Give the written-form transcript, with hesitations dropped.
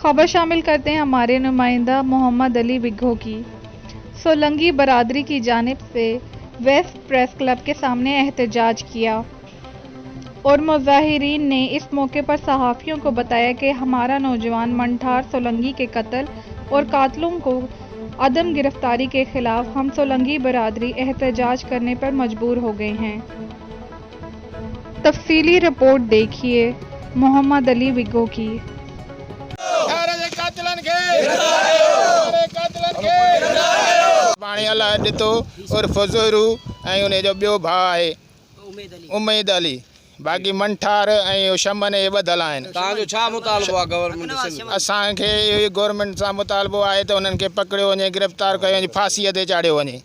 खबर शामिल करते हैं हमारे नुमाइंदा मोहम्मद अली विग्घो की। सोलंगी बरादरी की जानिब से वेस्ट प्रेस क्लब के सामने एहतजाज किया और मुजाहिरीन ने इस मौके पर सहाफ़ियों को बताया कि हमारा नौजवान मंठार सोलंगी के कत्ल और कातलों को अदम गिरफ्तारी के खिलाफ हम सोलंगी बरादरी एहतजाज करने पर मजबूर हो गए हैं। तफसीली रिपोर्ट देखिए मोहम्मद अली विग्घो की। पानी अला ॾिठो और फज़ूरू ऐं उन जो ॿियो भाउ आहे उमैद अली, बाक़ी मंठार ऐं शमन हे ॿधल आहिनि। तव्हांजो छा मुतालबो आहे गवर्नमेंट से? असांखे इहो गवर्नमेंट सां मुतालबो आहे त उन्हनि खे पकड़ियो वञे, गिरफ़्तार कयो वञे, फांसीअ ते चाढ़ियो वञे।